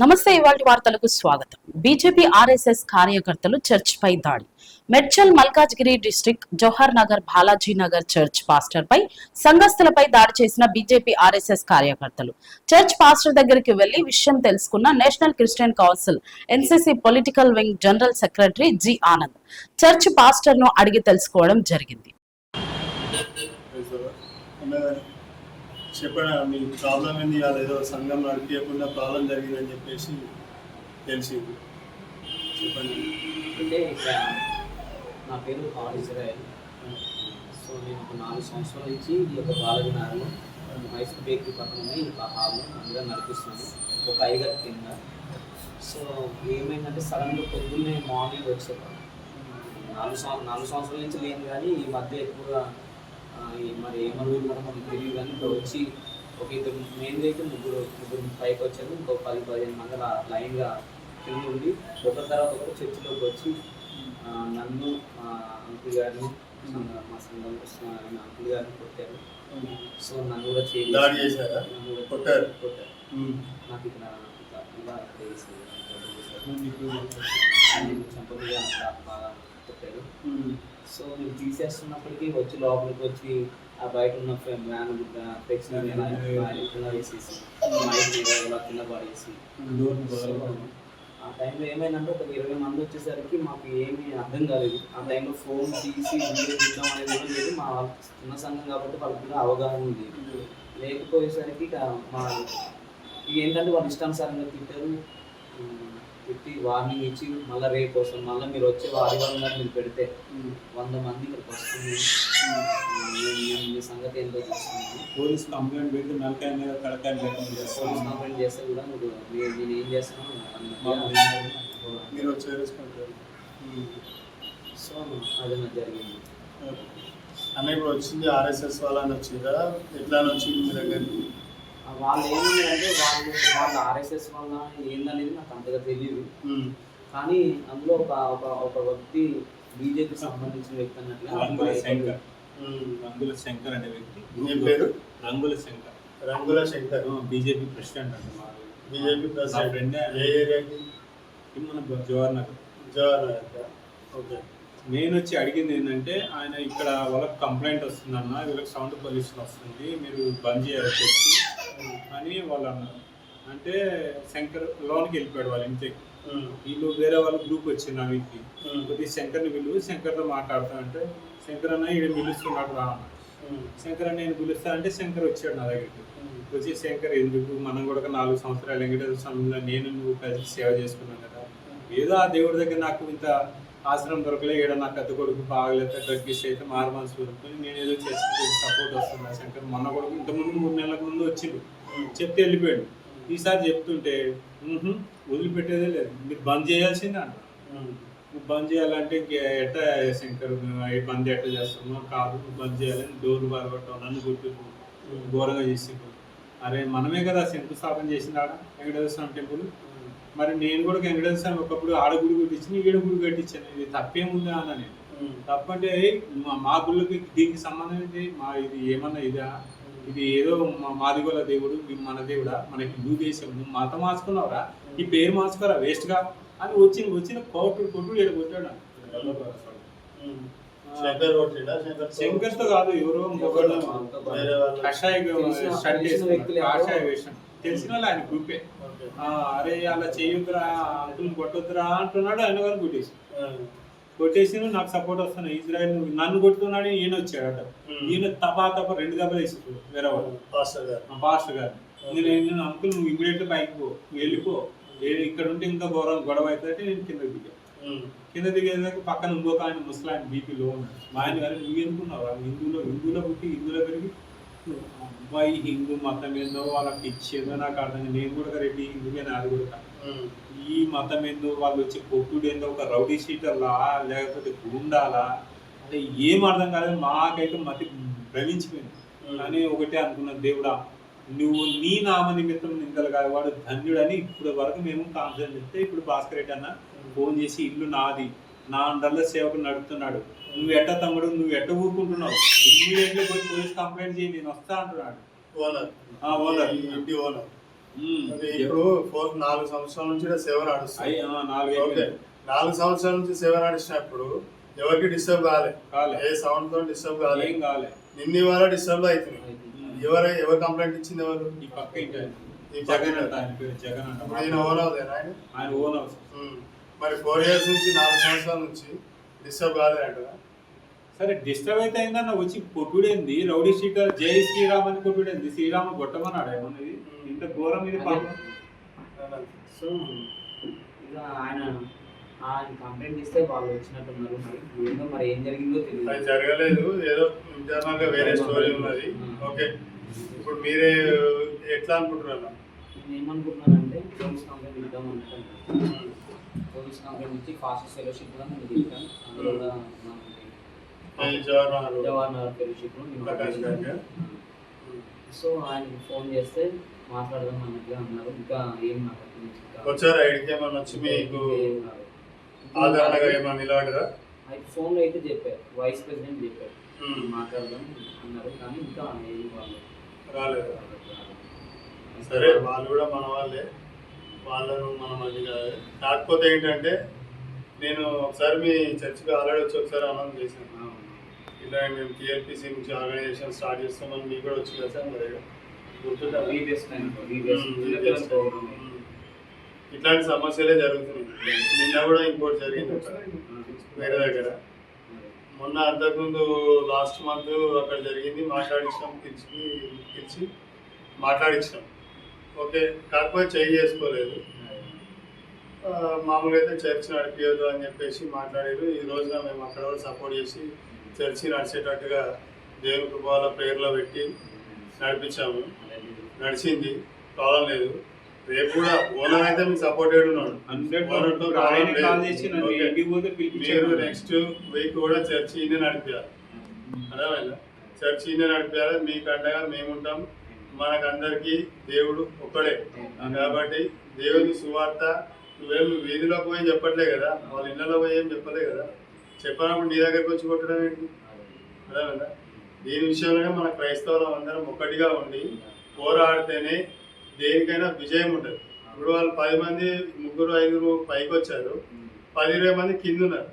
నమస్తే. ఇవాల్టి వార్తలకు స్వాగతం. బీజేపీ ఆర్ఎస్ఎస్ కార్యకర్తలు చర్చ్ పై దాడి. Medchal Malkajgiri district Jawahar Nagar Balaji Nagar church pastor పై సంఘస్థులపై దాడి చేసిన బీజేపీ ఆర్ఎస్ఎస్ కార్యకర్తలు చర్చ్ పాస్టర్ దగ్గరికి వెళ్లి విషయం తెలుసుకున్న national Christian council NCC political wing general secretary G Anand church pastor ను అడిగి తెలుసుకోవడం జరిగింది. చెప్పండి, మీ ప్రాబ్లం ఏంది? అదేదో సంఘం నడిపించకుండా ప్రాబ్లం జరిగిందని చెప్పేసి తెలిసింది. చెప్పండి. అంటే ఇక్కడ నా పేరు ఇజ్రాయల్. సో నేను ఒక 4 సంవత్సరాల నుంచి ఈ యొక్క బాలాజీ నగర్లో మైసూర్ బేకరీ పక్కన ఈ హాల్లో అందరూ నడిపిస్తున్నాను, ఒక ఐగర్ కింద. సో ఏమైందంటే సడన్గా పొద్దున్నే మార్నింగ్ వచ్చారు. 4 సంవత్సరాల నుంచి లేను, కానీ ఈ మధ్య ఎక్కువగా మరి ఏమన్నా కూడా మనకు తెలియదు. కానీ ఇప్పుడు వచ్చి ఒక ఇద్దరు మెయిన్ అయితే ముగ్గురు పైకి వచ్చారు. ఇంకో 10-15 మంది లైన్గా కింద ఉండి ఒకరి తర్వాత ఒకరు చర్చిలోకి వచ్చి నన్ను అంకుల్ గారిని మా సంఘం అంకుల్ గారిని కొట్టారు. సో నన్ను కూడా చేశారు. కొట్టారు. నాకు ఇక్కడ చంపగా బాగా కొట్టారు. సో నేను తీసేస్తున్నప్పటికీ వచ్చి లోపలికి వచ్చి ఆ బయట ఉన్న వ్యాన్ ఫ్లెక్స్ వేసేసి కింద పడేసి, ఆ టైంలో ఏమైందంటే ఒక 20 మంది వచ్చేసరికి మాకు ఏమీ అర్థం కాలేదు. ఆ టైంలో ఫోన్ తీసి వీడియో తీద్దాం అనేది కూడా లేదు. మా చిన్న సంఘం కాబట్టి వాళ్ళకి కూడా అవగాహన ఉంది. లేకపోయేసరికి మా ఏంటంటే వాళ్ళు ఇష్టానుసారంగా తిట్టారు. పెట్టి వార్నింగ్ ఇచ్చి మళ్ళీ రేపు వస్తాం, మళ్ళీ మీరు వచ్చే ఆదివారం గారు మీరు పెడితే 100 మంది ఇక్కడికి వస్తుంది. మీ సంగతి ఏంటో చూస్తున్నాను. పోలీస్ కంప్లైంట్ పెట్టి పోలీస్ కంప్లైంట్ చేస్తే కూడా నేను ఏం చేస్తాను మీరు వచ్చేసుకుంటారు. సో అది నాకు జరిగింది. అన్న ఇప్పుడు వచ్చింది ఆర్ఎస్ఎస్ వాళ్ళని వచ్చిందా, ఎట్లా వచ్చింది మీ దగ్గరికి? వాళ్ళు ఏమంటే వాళ్ళ ఆర్ఎస్ఎస్ వల్ల ఏందనేది నాకు అంతగా తెలియదు. కానీ అందులో ఒక వ్యక్తి బీజేపీ సంబంధించిన వ్యక్తి అన్నట్లుగా రంగుల శంకర్ అనే వ్యక్తి. పేరు రంగుల శంకర్ బీజేపీ ప్రెసిడెంట్ అంట. BJP president. ఏ ఏరియాకి? మన జవహర్ నగర్. ఓకే. నేను వచ్చి అడిగింది ఏంటంటే, ఆయన ఇక్కడ వాళ్ళకి కంప్లైంట్ వస్తుందన్న, వీళ్ళకి సౌండ్ పొల్యూషన్ వస్తుంది, మీరు బంద్ చేయాల్సి వచ్చి అని వాళ్ళు అన్నారు. అంటే శంకర్ లోనికి వెళ్ళిపోయాడు వాళ్ళ ఇంటికి. వీళ్ళు వేరే వాళ్ళ గ్రూప్ వచ్చింది నా వీటికి. కొద్దిగా శంకర్ని పిలువు, శంకర్తో మాట్లాడతా అంటే, శంకర్ అన్న ఈయన పిలుస్తున్నాడు రా అన్న. శంకర్ అన్న నేను పిలుస్తా అంటే శంకర్ వచ్చాడు నా దగ్గరికి. వచ్చి శంకర్ ఎందుకు, మనం కూడా 4 సంవత్సరాలు వెంకటేశ్వర స్వామిలో నేను నువ్వు కలిసి సేవ చేసుకున్నాను కదా, ఏదో ఆ దేవుడి దగ్గర నాకు ఇంత ఆశ్రమం దొరకలే, ఏడ నాకు అత్త కొడుకు బాగలేదు, డ్రగ్స్ అయితే మారు మనసు దొరుకుతుంది, నేను ఏదో చేసి సపోర్ట్ వస్తున్నా. శంకర్ మొన్న కొడుకు ఇంతకుముందు 3 నెలలకు ముందు వచ్చిండు, చెప్తే వెళ్ళిపోయాడు. ఈసారి చెప్తుంటే వదిలిపెట్టేదే లేదు, మీరు బంద్ చేయాల్సిందే అంట. నువ్వు బంద్ చేయాలంటే ఎట్లా శంకర్ బంద్ ఎట్లా చేస్తున్నావు? కాదు, నువ్వు బంద్ చేయాలని డోర్లు బాధపడతావు, నన్ను కొట్టు ఘోరంగా చేసిండు. అరే మనమే కదా శంకుస్థాపన చేసింది ఆడ వెంకటేశ్వర స్వామి టెంపుల్. మరి నేను కూడా వెంకటేశ్వర స్వామి ఒకప్పుడు ఆడ గుడి కట్టించాను, ఈడ గుడి కట్టించాను, ఇది తప్పేముందా అన్న. నేను తప్పంటే మా గుళ్ళకి దీనికి సంబంధం ఏంటి? ఇది ఏమన్నా ఇదా? ఇది ఏదో మాదిగోల దేవుడు, మన దేవుడా? మన హిందూ దేశం, నువ్వు మతం మార్చుకున్నావురా, ఈ పేరు మార్చుకోరా వేస్ట్గా అని వచ్చిన కొట్టుడు ఇక్కడ కొట్టాడు. శంకర్తో కాదు, ఎవరో కషాయ వేషం తెలిసిన వాళ్ళు ఆయన గ్రూపే. అరే అలా చేయొద్దురా, అంకుల్ని కొట్టొద్దురా అంటున్నాడు. ఆయన గారు కొట్టేసి నాకు సపోర్ట్ వస్తున్నాయి. ఇజ్రాయల్ నన్ను కొట్టుకున్నాడు, ఈయన వచ్చాడట. ఈయన తపా 2 దెబ్బలు వేసాడు వేరే వాళ్ళు, పాస్టర్ గారు. నేను అంకుల్ నువ్వు ఇమీడియట్గా పైకి పో, నువ్వు వెళ్ళిపో, ఇక్కడ ఉంటే ఇంకా గొడవ అవుతుందంటే నేను కిందకి దిగా. కింద దిగేదాకా పక్కన ఇంకొక ఆయన ముస్లాం బీపీలో ఉన్నాడు. మా ఆయన గారు నువ్వు ఎందుకున్నావు, హిందువులో పుట్టి హిందువులో పెరిగి అబ్బాయి హిందూ మతం ఏందో వాళ్ళకి ఇచ్చేదో నాకు అర్థం. నేను కూడా రెడ్డి హిందూగా నాది కూడా. ఈ మతం ఏందో వాళ్ళు వచ్చి కొట్టుడు ఏందో, ఒక రౌడీ షీటర్లా లేకపోతే గుండాలా అంటే ఏం అర్థం కాలేదు. మాకైతే మతి భ్రమించిపోయింది. కానీ ఒకటే అనుకున్న, దేవుడా నువ్వు నీ నామ నిమిత్తం నిందలు కాదు, వాడు ధన్యుడని ఇప్పుడు వరకు మేము కాన్ఫిడెన్స్ ఇస్తే, ఇప్పుడు భాస్కర్ రెడ్డి అన్న ఫోన్ చేసి ఇల్లు నాది, నా అండర్లో సేవకు నడుపుతున్నాడు, నువ్వు ఎట్ట తమ్ముడు, నువ్వు ఎట్ట ఊరుకుంటున్నావు, ఇమ్మీడియట్లీ పోయి పోలీస్ కంప్లైంట్ చేయి, నేను వస్తా అంటున్నాడు. ఓనర్ అది ఇప్పుడు 4 సంవత్సరాల నుంచి ఈడ సేవ నడుస్తుంది. అయ్యి 4 ఓకే, 4 సంవత్సరాల నుంచి సేవ నడిచినప్పుడు ఎవరికి డిస్టర్బ్ కాలే, కాలే. ఏ సౌండ్ తో డిస్టర్బ్ కాలే. ఏం కాలే. నిన్న ఇవాళ డిస్టర్బ్ అవుతుంది. ఎవరు కంప్లైంట్ ఇచ్చింది? ఎవరు? ఈ పక్క ఇంటి ఆయన. ఈ పక్క జగన్ ఇంటి అంట, ఆయన పేరు జగన్ అంట. ఇప్పుడు ఈయన ఓన్ అవుతాయి ఆయన. ఆయన ఓన్ హౌస్. మరి 4 years నుంచి 4 సంవత్సరాల నుంచి డిస్టర్బ్ కాలేదంట. సరే డిస్టర్బ్ అయితే అయిందన్న వచ్చి కొట్టుడేంది, రౌడీ షీటర్ జై శ్రీరామ్ అని కొట్టుడేంది, శ్రీరామ్ కొట్టమన్నాడు ఏమన్నది, ఇంత ఘోరం ఇది పాపం. సో ఇక ఆయన కంప్లైంట్ ఇస్తే వాళ్ళు వచ్చినట్టున్నారు. మరి ఏందో మరి ఏం జరిగిందో తెలియదు. అది జరగలేదు, ఏదో ఇంటర్నల్ గా వేరే స్టోరీ ఉన్నది. ఓకే, ఇప్పుడు మీరే ఎట్లా అనుకుంటున్నారు? నేను ఏమనుకుంటున్నానంటే పోలీస్ కంప్లైంట్ ఇద్దాం అనుకుంటున్నాను. పోలీస్ కంప్లైంట్ ఇచ్చి ఫాస్ట్ ఫెలోషిప్ కూడా నేను ఇస్తాను. అందులో కూడా జవహర్ నగర్ ఫెలోషిప్ సో ఆయనకి ఫోన్ చేస్తే మాట్లాడదాం అన్నట్టుగా అన్నారు. ఇంకా ఏం నాకు వచ్చారా ఇడికి ఏమన్నా వచ్చి మీకు ఆదరణగా ఏమన్నా నిలబడరా? అయితే ఫోన్లో అయితే చెప్పారు, వైస్ ప్రెసిడెంట్ చెప్పారు మాట్లాడదాం అన్నారు. కానీ ఇంకా ఏం వాళ్ళు రాలేదు. సరే, వాళ్ళు కూడా మన వాళ్ళే, వాళ్ళను మనం అది కాదు. కాకపోతే ఏంటంటే నేను ఒకసారి మీ చర్చికి ఆల్రెడీ వచ్చి ఒకసారి అనౌన్స్ చేశాను, ఇలా మేము టీఎల్పీసీ నుంచి ఆర్గనైజేషన్ స్టార్ట్ చేస్తామని మీకు కూడా వచ్చి కదా సార్. మరి గుర్తుందా? ఇట్లాంటి సమస్యలే జరుగుతున్నాయి. నిన్న కూడా ఇంకోటి జరిగింది వేరే దగ్గర. మొన్న అంతకుముందు లాస్ట్ మంత్ అక్కడ జరిగింది, మాట్లాడించినాం, పిలిచి మాట్లాడించినాం. ఓకే, కాకపోతే చేంజ్ చేసుకోలేదు. మామూలుగా అయితే చర్చ్ నడిపించదు అని చెప్పేసి మాట్లాడారు. ఈ రోజున మేము అక్కడ కూడా సపోర్ట్ చేసి చర్చి నడిచేటట్టుగా దేవుని కృపల పేర్లో పెట్టి నడిపించాము. నడిచింది, ప్రాబ్లం లేదు. రేపు కూడా ఓనర్ అయితే మీకు సపోర్టెడ్ ఉన్నాడు. మీరు నెక్స్ట్ వీక్ కూడా చర్చినే నడిపించాలి. అర్థమైందా? చర్చినే నడిపించాలి. మీకు అండగా మేము ఉంటాం. మనకందరికీ దేవుడు ఒక్కడే కాబట్టి దేవుని సువార్త నువ్వేం వీధిలో పోయి చెప్పట్లే కదా, వాళ్ళ ఇళ్ళలో పోయి ఏం చెప్పలే కదా. చెప్పినప్పుడు నీ దగ్గరికి వచ్చి కొట్టడం ఏంటి? అర్థమైందా? దీని విషయంలోనే మన క్రైస్తవులం అందరం ఒక్కటిగా ఉండి పోరాడితేనే దేనికైనా విజయం ఉంటుంది. ఇప్పుడు వాళ్ళు 10 మంది 3, 5 పైకి వచ్చారు, 10-20 మంది కింద ఉన్నారు.